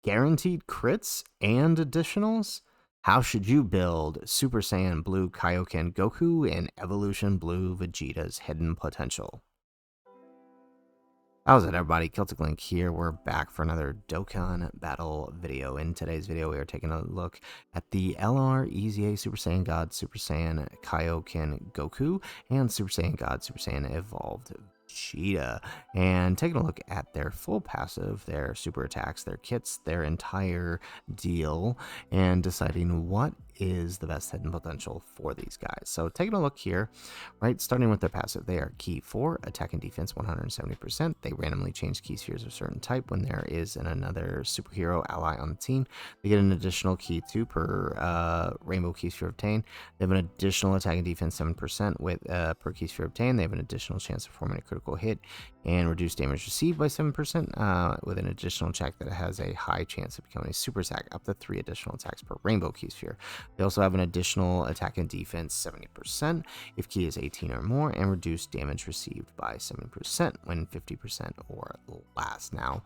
Guaranteed crits and additionals? How should you build Super Saiyan Blue Kaioken Goku and Evolution Blue Vegeta's hidden potential? How's it, everybody? Celtic Link here. We're back for another Dokkan battle video. In today's video, we are taking a look at the LR EZA Super Saiyan God, Super Saiyan Kaioken Goku, and Super Saiyan God, Super Saiyan Evolved Vegeta, and taking a look at their full passive, their super attacks, their kits, their entire deal, and deciding what is the best hidden potential for these guys. So taking a look here, right, starting with their passive, they are key 4, attack and defense 170%. They randomly change key spheres of a certain type when there is another superhero ally on the team. They get an additional key 2 per rainbow key sphere obtained. They have an additional attack and defense 7% with per key sphere obtained. They have an additional chance of forming a critical hit and reduce damage received by 7% with an additional check that has a high chance of becoming a super attack, up to 3 additional attacks per rainbow key sphere. They also have an additional attack and defense 70% if key is 18 or more, and reduce damage received by 70% when 50% or less. Now,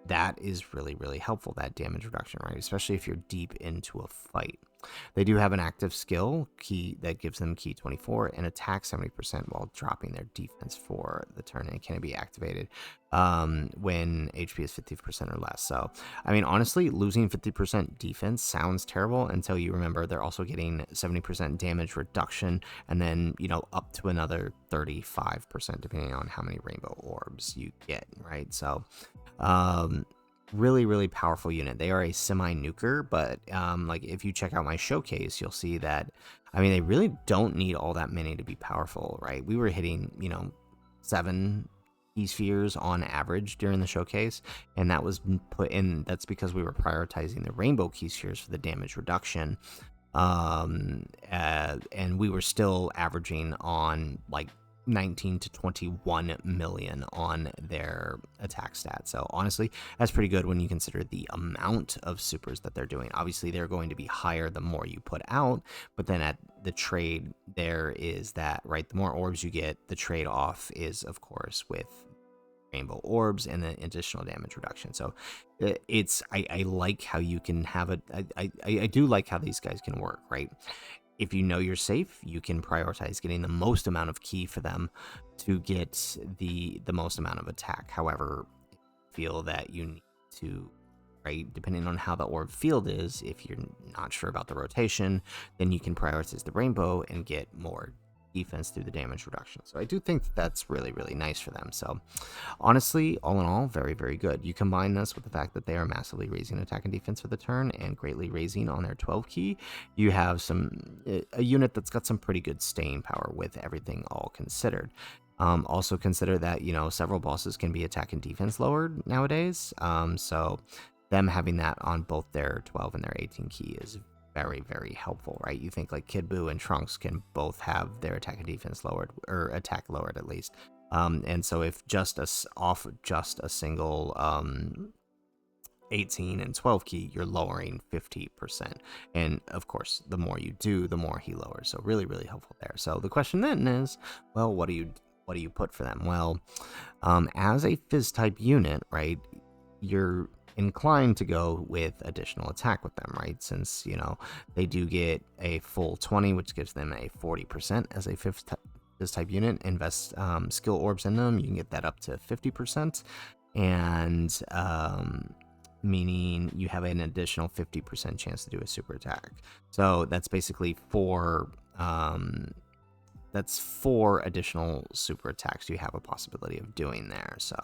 that is really helpful, that damage reduction, right? Especially if you're deep into a fight. They do have an active skill key that gives them key 24 and attack 70% while dropping their defense for the turn, and it can be activated when HP is 50% or less. So, I mean, honestly, losing 50% defense sounds terrible until you remember they're also getting 70% damage reduction, and then, you know, up to another 35% depending on how many rainbow orbs you get, right? So, really powerful unit. They are a semi-nuker, but like if you check out my showcase, you'll see that, I mean, they really don't need all that many to be powerful, right? We were hitting, you know, 7 key spheres on average during the showcase, and that was put in, that's because we were prioritizing the rainbow key spheres for the damage reduction, and we were still averaging on like 19 to 21 million on their attack stat. So honestly, that's pretty good when you consider the amount of supers that they're doing. Obviously, they're going to be higher the more you put out, but then at the trade, there is that, right? The more orbs you get, the trade off is, of course, with rainbow orbs and the additional damage reduction. So I like how you can have I do like how these guys can work, right? If you know you're safe, you can prioritize getting the most amount of key for them to get the most amount of attack. However, feel that you need to, right, depending on how the orb field is, if you're not sure about the rotation, then you can prioritize the rainbow and get more defense through the damage reduction. So I do think that that's really nice for them. So honestly, all in all, very good. You combine this with the fact that they are massively raising attack and defense for the turn and greatly raising on their 12 key, you have a unit that's got some pretty good staying power with everything all considered. Also consider that, you know, several bosses can be attack and defense lowered nowadays, so them having that on both their 12 and their 18 key is very helpful, right? You think like Kid Buu and Trunks can both have their attack and defense lowered, or attack lowered at least, and so if just off just a single 18 and 12 key, you're lowering 50%, and of course the more you do, the more he lowers. So really helpful there. So the question then is, well, what do you put for them? Well, as a fizz type unit, right, you're inclined to go with additional attack with them, right? Since, you know, they do get a full 20, which gives them a 40% as a fizz type unit. Invest skill orbs in them, you can get that up to 50%, and meaning you have an additional 50% chance to do a super attack. So that's basically 4 additional super attacks you have a possibility of doing there. So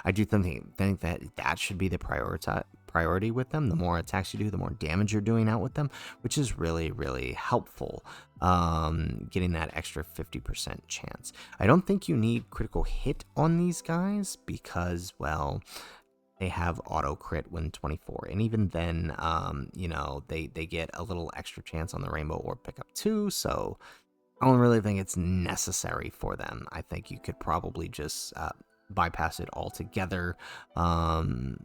I do think that should be the priority with them. The more attacks you do, the more damage you're doing out with them, which is really helpful, getting that extra 50% chance. I don't think you need critical hit on these guys because, well, they have auto crit when 24, and even then, you know, they get a little extra chance on the rainbow orb pickup too. So I don't really think it's necessary for them. I think you could probably just bypass it altogether, and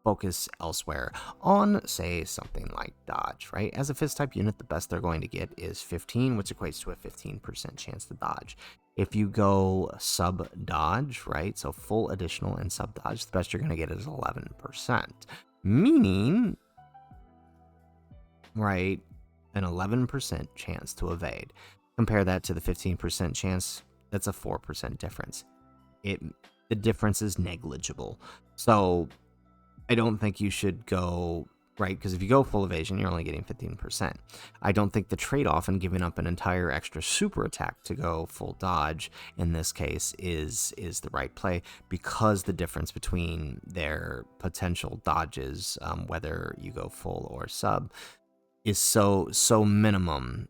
focus elsewhere on, say, something like dodge, right? As a fist type unit, the best they're going to get is 15, which equates to a 15% chance to dodge. If you go sub dodge, right, so full additional and sub dodge, the best you're going to get is 11%, meaning, right, an 11% chance to evade. Compare that to the 15% chance, that's a 4% difference. The difference is negligible. So I don't think you should go, right, because if you go full evasion, you're only getting 15%. I don't think the trade-off in giving up an entire extra super attack to go full dodge in this case is the right play, because the difference between their potential dodges, whether you go full or sub, is so minimum.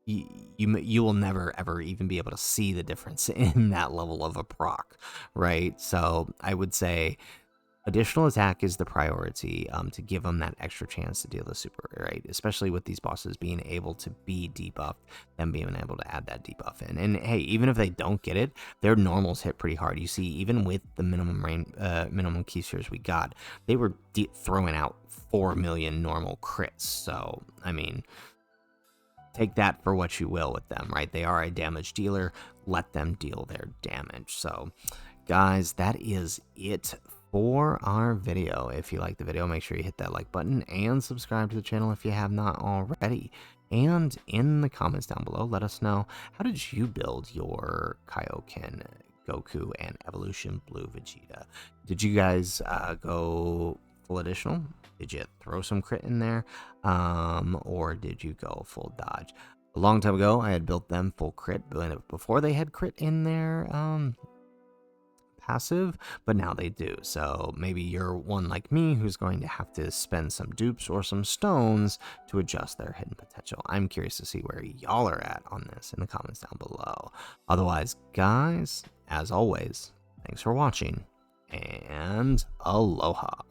You will never ever even be able to see the difference in that level of a proc, right? So I would say additional attack is the priority, to give them that extra chance to deal the super, right? Especially with these bosses being able to be debuffed, them being able to add that debuff in. And hey, even if they don't get it, their normals hit pretty hard. You see, even with the minimum key spheres we got, they were throwing out 4 million normal crits. So, I mean, take that for what you will with them, right? They are a damage dealer. Let them deal their damage. So, guys, that is it for our video. If you like the video, make sure you hit that like button and subscribe to the channel if you have not already. And in the comments down below, let us know, how did you build your Kaioken, Goku, and Evolution Blue Vegeta? Did you guys go full additional? Did you throw some crit in there? Or did you go full dodge? A long time ago, I had built them full crit before they had crit in their passive, but now they do. So maybe you're one like me who's going to have to spend some dupes or some stones to adjust their hidden potential. I'm curious to see where y'all are at on this in the comments down below. Otherwise, guys, as always, thanks for watching, and aloha.